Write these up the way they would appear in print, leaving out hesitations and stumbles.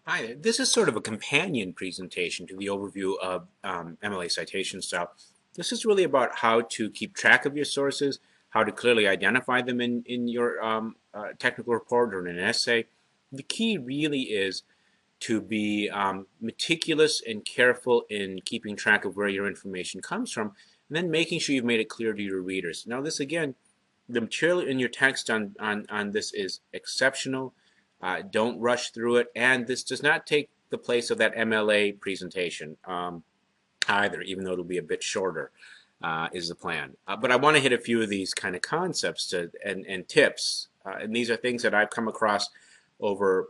Hi, this is sort of a companion presentation to the overview of MLA citation style. This is really about how to keep track of your sources, how to clearly identify them in your technical report or in an essay. The key really is to be meticulous and careful in keeping track of where your information comes from, and then making sure you've made it clear to your readers. Now, this again, the material in your text on this is exceptional. Don't rush through it, and this does not take the place of that MLA presentation either, even though it'll be a bit shorter, is the plan. But I want to hit a few of these kind of concepts and tips, and these are things that I've come across over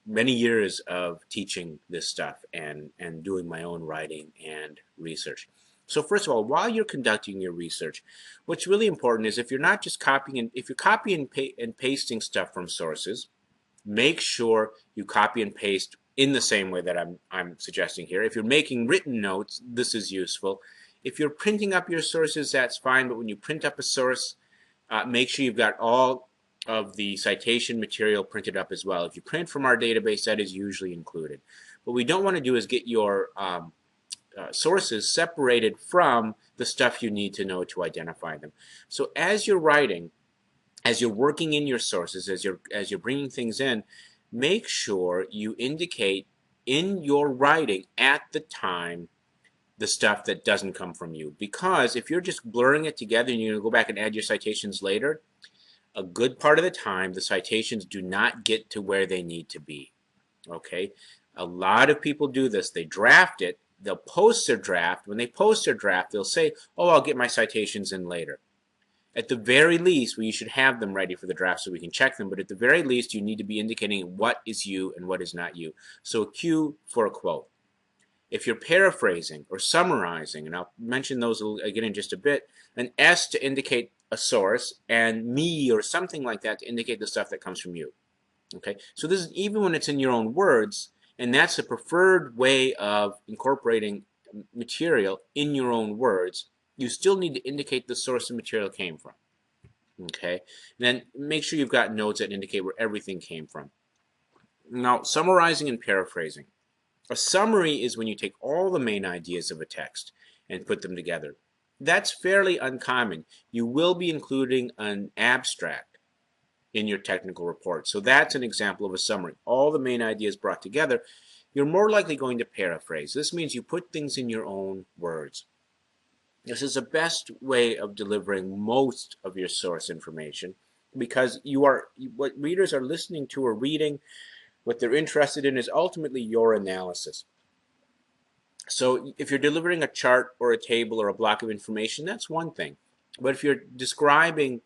many years of teaching this stuff and doing my own writing and research. So first of all, while you're conducting your research, what's really important is if you're not just copying, if you're copying and pasting stuff from sources, make sure you copy and paste in the same way that I'm suggesting here. If you're making written notes, this is useful. If you're printing up your sources, that's fine, but when you print up a source, make sure you've got all of the citation material printed up as well. If you print from our database, that is usually included. What we don't want to do is get your sources separated from the stuff you need to know to identify them. So as you're writing, as you're working in your sources, as you're bringing things in, make sure you indicate in your writing at the time the stuff that doesn't come from you. Because if you're just blurring it together and you're going to go back and add your citations later, a good part of the time the citations do not get to where they need to be. Okay? A lot of people do this. They draft it. They'll post their draft. When they post their draft, they'll say, oh, I'll get my citations in later. At the very least, well, you should have them ready for the draft so we can check them, but at the very least, you need to be indicating what is you and what is not you. So a Q for a quote. If you're paraphrasing or summarizing, and I'll mention those again in just a bit, an S to indicate a source, and me or something like that to indicate the stuff that comes from you. Okay, so this is even when it's in your own words, and that's the preferred way of incorporating material in your own words. You still need to indicate the source the material came from. Okay, and then make sure you've got notes that indicate where everything came from. Now, summarizing and paraphrasing. A summary is when you take all the main ideas of a text and put them together. That's fairly uncommon. You will be including an abstract in your technical report. So that's an example of a summary. All the main ideas brought together. You're more likely going to paraphrase. This means you put things in your own words. This is the best way of delivering most of your source information because what readers are listening to or reading, what they're interested in is ultimately your analysis. So if you're delivering a chart or a table or a block of information, that's one thing. But if you're describing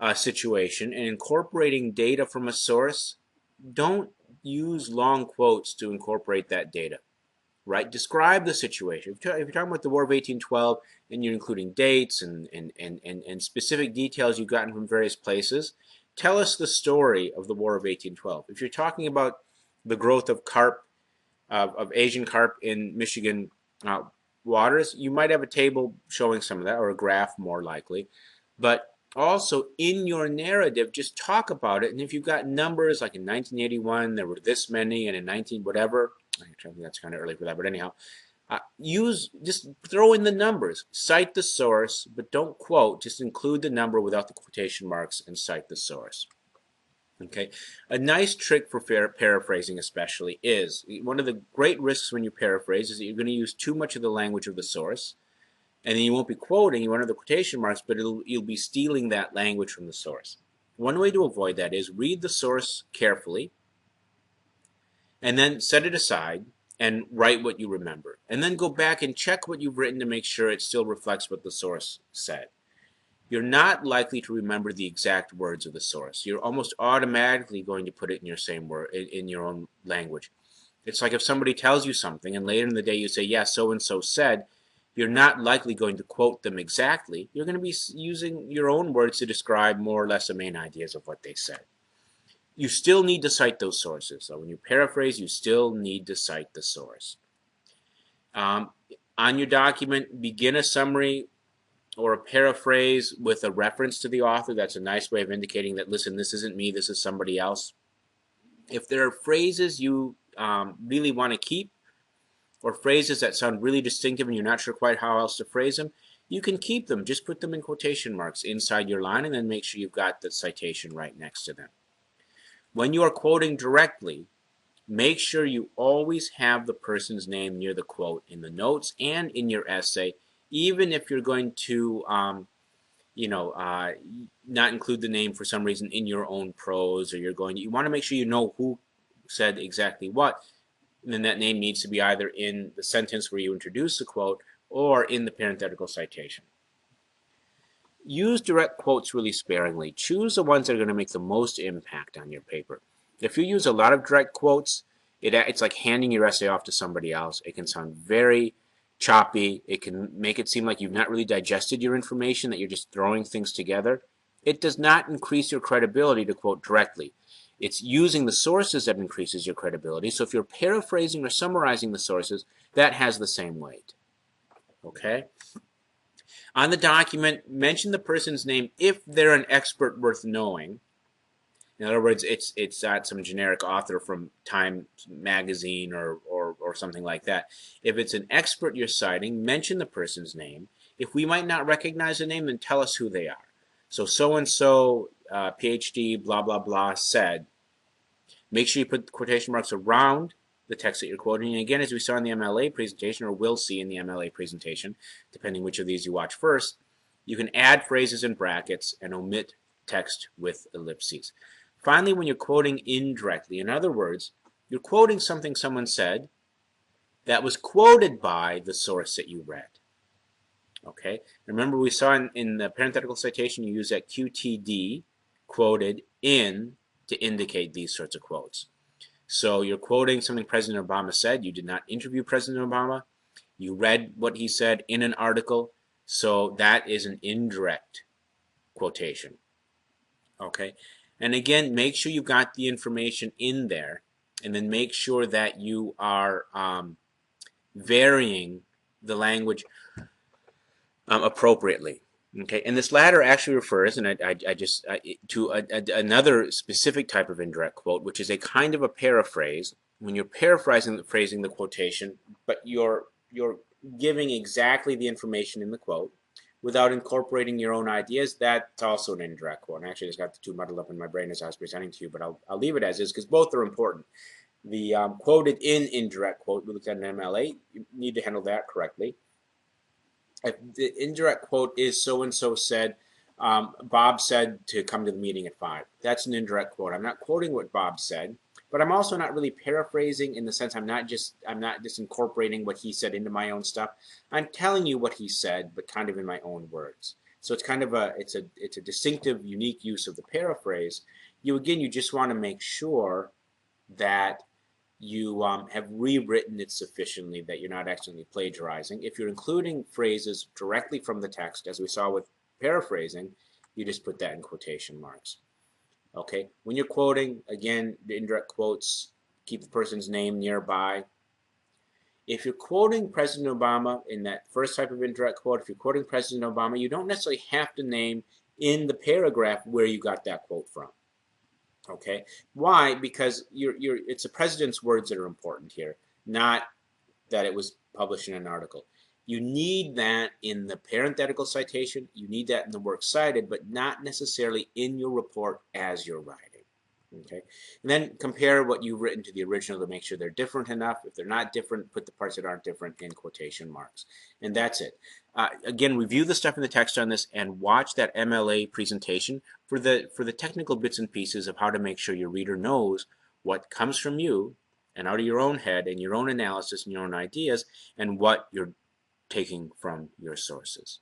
a situation and incorporating data from a source, don't use long quotes to incorporate that data. Right? Describe the situation. If you're talking about the War of 1812 and you're including dates and specific details you've gotten from various places, tell us the story of the War of 1812. If you're talking about the growth of carp, of Asian carp in Michigan waters, you might have a table showing some of that, or a graph more likely. But also in your narrative, just talk about it. And if you've got numbers, like in 1981, there were this many, and in 19 whatever, I think that's kind of early for that, but anyhow, just throw in the numbers. Cite the source, but don't quote. Just include the number without the quotation marks and cite the source. Okay, a nice trick for paraphrasing especially is, one of the great risks when you paraphrase is that you're going to use too much of the language of the source, and then you won't be quoting, you won't have the quotation marks, but you'll be stealing that language from the source. One way to avoid that is read the source carefully, and then set it aside and write what you remember. And then go back and check what you've written to make sure it still reflects what the source said. You're not likely to remember the exact words of the source. You're almost automatically going to put it in your same word, in your own language. It's like if somebody tells you something and later in the day you say, yeah, so-and-so said, you're not likely going to quote them exactly. You're going to be using your own words to describe more or less the main ideas of what they said. You still need to cite those sources. So when you paraphrase, you still need to cite the source. On your document, begin a summary or a paraphrase with a reference to the author. That's a nice way of indicating that, listen, this isn't me, this is somebody else. If there are phrases you really want to keep, or phrases that sound really distinctive and you're not sure quite how else to phrase them, you can keep them. Just put them in quotation marks inside your line and then make sure you've got the citation right next to them. When you are quoting directly, make sure you always have the person's name near the quote in the notes and in your essay, even if you're going to not include the name for some reason in your own prose, or you want to make sure you know who said exactly what. And then that name needs to be either in the sentence where you introduce the quote or in the parenthetical citation. Use direct quotes really sparingly. Choose the ones that are going to make the most impact on your paper. If you use a lot of direct quotes, it's like handing your essay off to somebody else. It can sound very choppy. It can make it seem like you've not really digested your information, that you're just throwing things together. It does not increase your credibility to quote directly. It's using the sources that increases your credibility. So if you're paraphrasing or summarizing the sources, that has the same weight. Okay? On the document, mention the person's name if they're an expert worth knowing. In other words, it's not some generic author from Time magazine or something like that. If it's an expert you're citing, mention the person's name. If we might not recognize the name, then tell us who they are. So-and-so, PhD, blah, blah, blah, said. Make sure you put quotation marks around the text that you're quoting. And again, as we saw in the MLA presentation, or will see in the MLA presentation, depending which of these you watch first, you can add phrases in brackets and omit text with ellipses. Finally, when you're quoting indirectly, in other words, you're quoting something someone said that was quoted by the source that you read. Okay? Remember, we saw in the parenthetical citation, you use that QTD, quoted in, to indicate these sorts of quotes. So you're quoting something President Obama said. You did not interview President Obama. You read what he said in an article. So that is an indirect quotation. Okay? And again, make sure you've got the information in there, and then make sure that you are varying the language appropriately. Okay, and this latter actually refers, and to another specific type of indirect quote, which is a kind of a paraphrase. When you're phrasing the quotation, but you're giving exactly the information in the quote without incorporating your own ideas, that's also an indirect quote. And actually, I just got the two muddled up in my brain as I was presenting to you, but I'll leave it as is because both are important. The quoted in indirect quote, we looked at an MLA, you need to handle that correctly. If the indirect quote is so-and-so said, Bob said to come to the meeting at 5. That's an indirect quote. I'm not quoting what Bob said, but I'm also not really paraphrasing in the sense I'm not just incorporating what he said into my own stuff. I'm telling you what he said, but kind of in my own words. So it's kind of it's a distinctive, unique use of the paraphrase. You just want to make sure that you have rewritten it sufficiently that you're not accidentally plagiarizing. If you're including phrases directly from the text, as we saw with paraphrasing, you just put that in quotation marks. Okay, when you're quoting, again, the indirect quotes, keep the person's name nearby. If you're quoting President Obama in that first type of indirect quote, if you're quoting President Obama, you don't necessarily have to name in the paragraph where you got that quote from. Okay, why? Because it's the president's words that are important here, not that it was published in an article. You need that in the parenthetical citation, you need that in the works cited, but not necessarily in your report as you're writing. Okay, and then compare what you've written to the original to make sure they're different enough. If they're not different, put the parts that aren't different in quotation marks. And that's it. Again, review the stuff in the text on this and watch that MLA presentation for the technical bits and pieces of how to make sure your reader knows what comes from you and out of your own head and your own analysis and your own ideas and what you're taking from your sources.